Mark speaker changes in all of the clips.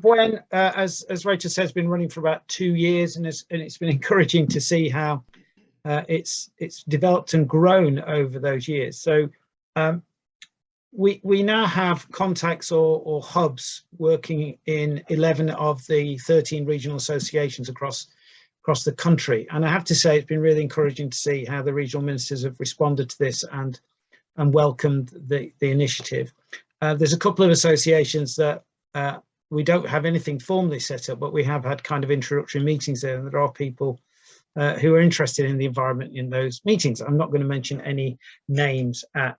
Speaker 1: BUEN, as Rachel says, has been running for about 2 years, and it's been encouraging to see how it's developed and grown over those years. So we now have contacts or hubs working in 11 of the 13 regional associations across the country, and I have to say it's been really encouraging to see how the regional ministers have responded to this and welcomed the initiative. There's a couple of associations that we don't have anything formally set up, but we have had kind of introductory meetings there, and there are people who are interested in the environment in those meetings. I'm not going to mention any names at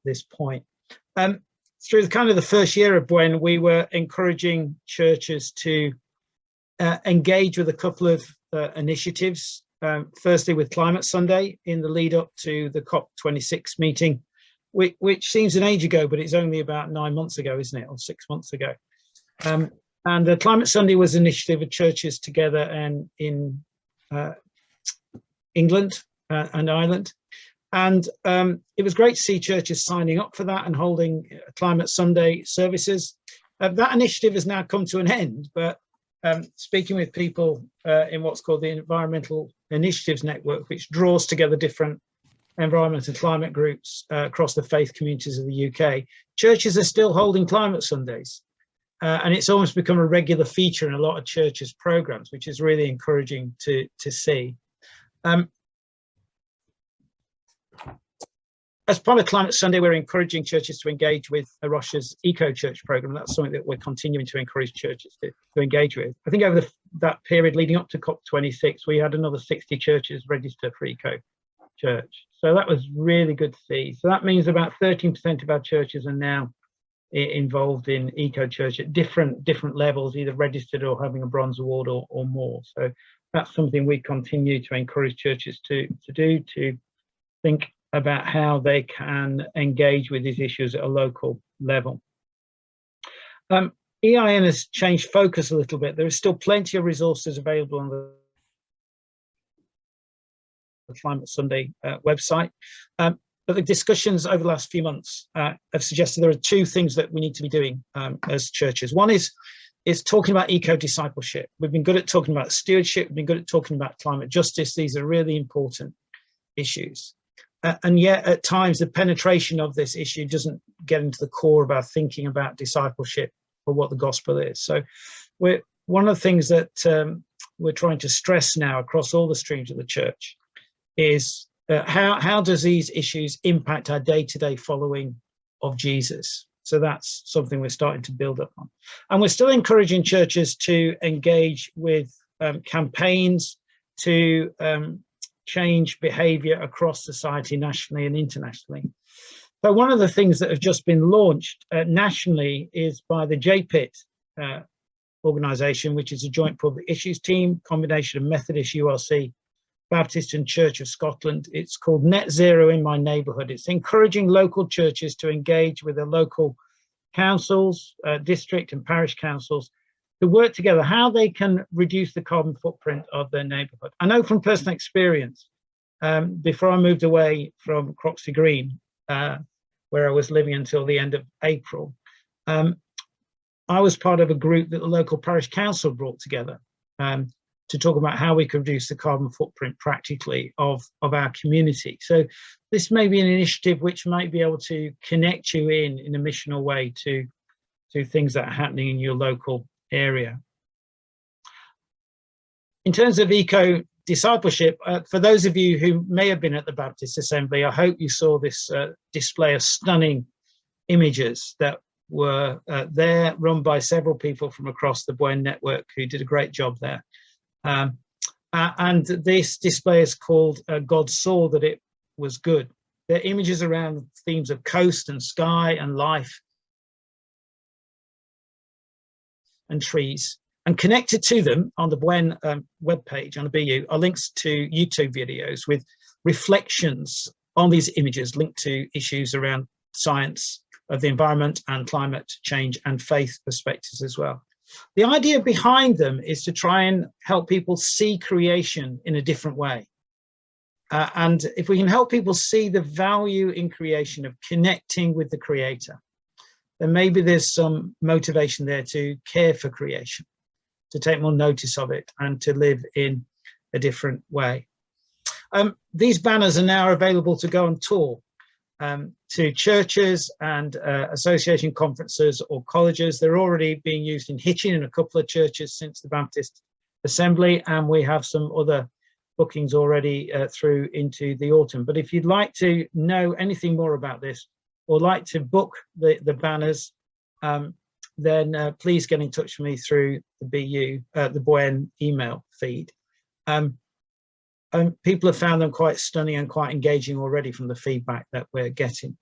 Speaker 1: this point. Through the first year of BUEN, we were encouraging churches to engage with a couple of initiatives. Firstly, with Climate Sunday in the lead up to the COP26 meeting, which seems an age ago, but it's only about 9 months ago, isn't it, or 6 months ago. And the Climate Sunday was an initiative of churches together and in England and Ireland. And it was great to see churches signing up for that and holding Climate Sunday services. That initiative has now come to an end, but speaking with people in what's called the Environmental Initiatives Network, which draws together different environment and climate groups across the faith communities of the UK, churches are still holding Climate Sundays. And it's almost become a regular feature in a lot of churches' programs, which is really encouraging to see. As part of Climate Sunday, we're encouraging churches to engage with Russia's Eco Church program. That's something that we're continuing to encourage churches to engage with. I think over that period leading up to COP26, we had another 60 churches register for Eco Church. So that was really good to see. So that means about 13% of our churches are now involved in Eco Church at different levels, either registered or having a bronze award or more. So that's something we continue to encourage churches to do, to think about how they can engage with these issues at a local level. EIN has changed focus a little bit. There is still plenty of resources available on the Climate Sunday website. But the discussions over the last few months have suggested there are two things that we need to be doing as churches. One is talking about eco-discipleship. We've been good at talking about stewardship. We've been good at talking about climate justice. These are really important issues. And yet, at times, the penetration of this issue doesn't get into the core of our thinking about discipleship or what the gospel is. So one of the things that we're trying to stress now across all the streams of the church is how does these issues impact our day-to-day following of Jesus? So that's something we're starting to build up on. And we're still encouraging churches to engage with campaigns to change behaviour across society, nationally and internationally. So one of the things that have just been launched nationally is by the JPIT organisation, which is a joint public issues team, combination of Methodist, ULC, Baptist and Church of Scotland. It's called Net Zero in My Neighbourhood. It's encouraging local churches to engage with their local councils, district and parish councils, to work together how they can reduce the carbon footprint of their neighbourhood. I know from personal experience, before I moved away from Croxley Green, where I was living until the end of April, I was part of a group that the local parish council brought together to talk about how we could reduce the carbon footprint practically of our community. So this may be an initiative which might be able to connect you in a missional way to things that are happening in your local area. In terms of eco discipleship, for those of you who may have been at the Baptist Assembly, I hope you saw this display of stunning images that were there, run by several people from across the BUEN network who did a great job there. And this display is called God Saw That It Was Good. They're images around themes of coast and sky and life and trees. And connected to them on the BUEN webpage, on the BU, are links to YouTube videos with reflections on these images linked to issues around science of the environment and climate change and faith perspectives as well. The idea behind them is to try and help people see creation in a different way. And if we can help people see the value in creation of connecting with the Creator, then maybe there's some motivation there to care for creation, to take more notice of it, and to live in a different way. These banners are now available to go on tour to churches and association conferences or colleges. They're already being used in Hitchin in a couple of churches since the Baptist Assembly, and we have some other bookings already through into the autumn. But if you'd like to know anything more about this, or like to book the banners, then please get in touch with me through the BUEN email feed. People have found them quite stunning and quite engaging already from the feedback that we're getting.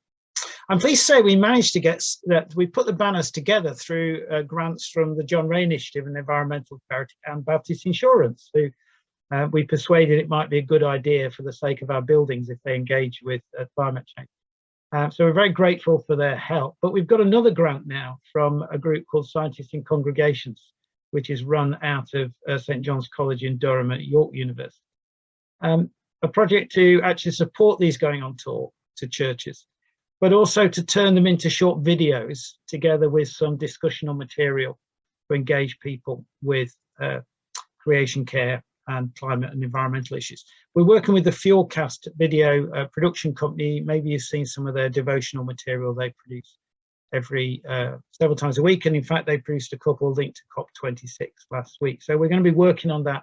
Speaker 1: I'm pleased to say we managed to get that. We put the banners together through grants from the John Ray Initiative and Environmental Charity and Baptist Insurance, who we persuaded it might be a good idea for the sake of our buildings if they engage with climate change. So we're very grateful for their help. But we've got another grant now from a group called Scientists in Congregations, which is run out of St. John's College in Durham at York University. A project to actually support these going on tour to churches, but also to turn them into short videos together with some discussional material to engage people with creation care and climate and environmental issues. We're working with the Fuelcast video production company. Maybe you've seen some of their devotional material they produce several times a week, and in fact they produced a couple linked to COP26 last week. So we're going to be working on that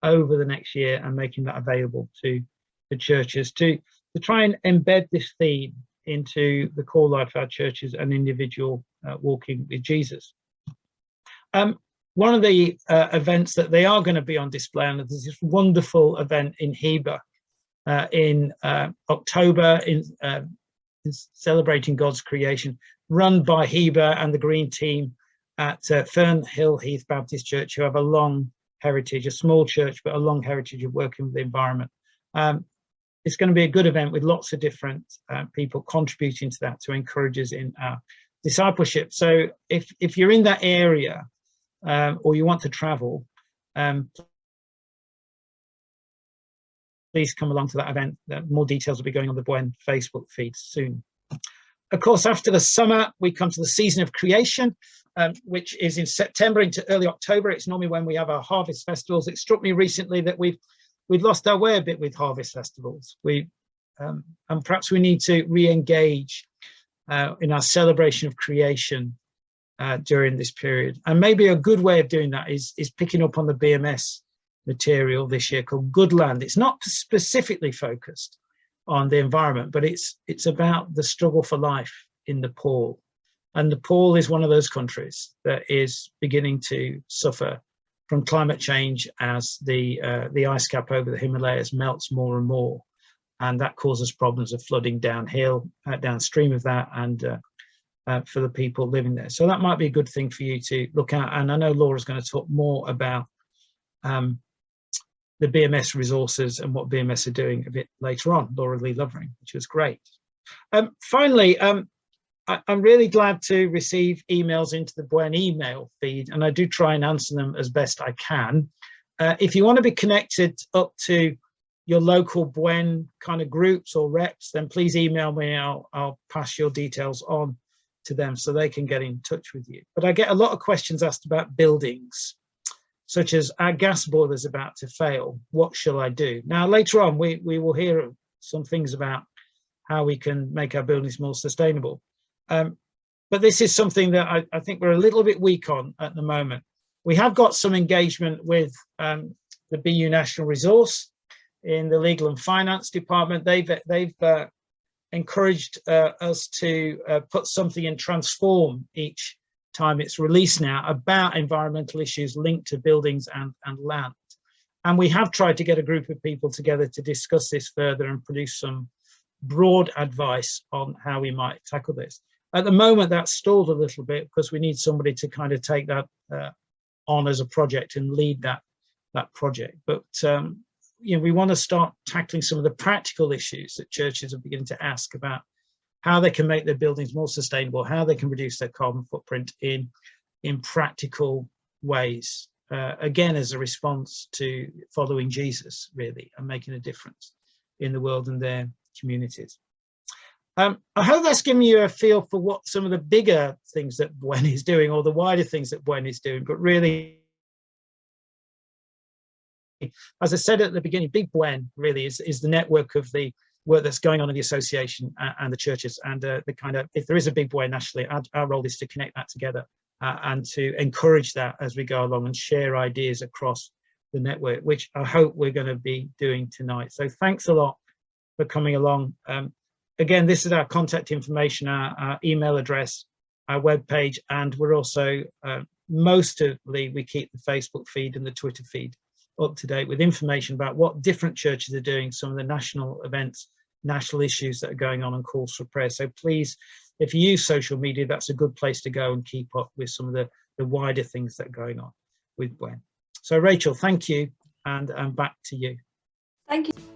Speaker 1: over the next year and making that available to the churches to try and embed this theme into the core life of our churches and individual walking with Jesus. One of the events that they are going to be on display, and there's this wonderful event in Heber in October in celebrating God's creation, run by Heber and the Green team at Fernhill Heath Baptist Church, who have a long heritage, a small church, but a long heritage of working with the environment. It's going to be a good event with lots of different people contributing to that to encourage us in our discipleship. So if you're in that area or you want to travel, please come along to that event. More details will be going on the BUEN Facebook feed soon. Of course, after the summer, we come to the season of creation, which is in September into early October. It's normally when we have our harvest festivals. It struck me recently that we've lost our way a bit with harvest festivals. And perhaps we need to re-engage in our celebration of creation during this period. And maybe a good way of doing that is picking up on the BMS material this year called Good Land. It's not specifically focused on the environment, but it's about the struggle for life in Nepal. And Nepal is one of those countries that is beginning to suffer from climate change as the ice cap over the Himalayas melts more and more. And that causes problems of flooding downhill, downstream of that, and for the people living there. So that might be a good thing for you to look at. And I know Laura's going to talk more about the BMS resources and what BMS are doing a bit later on, Laura Lee Lovering, which was great. Finally, I'm really glad to receive emails into the BUEN email feed, and I do try and answer them as best I can. If you want to be connected up to your local BUEN kind of groups or reps, then please email me. I'll pass your details on to them so they can get in touch with you. But I get a lot of questions asked about buildings, such as our gas boiler's about to fail. What shall I do? Now, later on, we will hear some things about how we can make our buildings more sustainable. But this is something that I think we're a little bit weak on at the moment. We have got some engagement with the BU National Resource in the Legal and Finance Department. They've encouraged us to put something in Transform each time it's released now about environmental issues linked to buildings and land. And we have tried to get a group of people together to discuss this further and produce some broad advice on how we might tackle this. At the moment, that's stalled a little bit because we need somebody to kind of take that on as a project and lead that project. But you know, we want to start tackling some of the practical issues that churches are beginning to ask about how they can make their buildings more sustainable, how they can reduce their carbon footprint in practical ways. Again, as a response to following Jesus, really, and making a difference in the world and their communities. I hope that's given you a feel for what some of the bigger things that BUEN is doing, or the wider things that BUEN is doing. But really, as I said at the beginning, Big BUEN really is the network of the work that's going on in the association and the churches, and the kind of, if there is a Big BUEN nationally, our role is to connect that together and to encourage that as we go along and share ideas across the network, which I hope we're going to be doing tonight. So thanks a lot for coming along. Again, this is our contact information, our email address, our webpage, and we're also, mostly we keep the Facebook feed and the Twitter feed up to date with information about what different churches are doing, some of the national events, national issues that are going on, and calls for prayer. So please, if you use social media, that's a good place to go and keep up with some of the wider things that are going on with BUEN. So Rachel, thank you, and back to you.
Speaker 2: Thank you.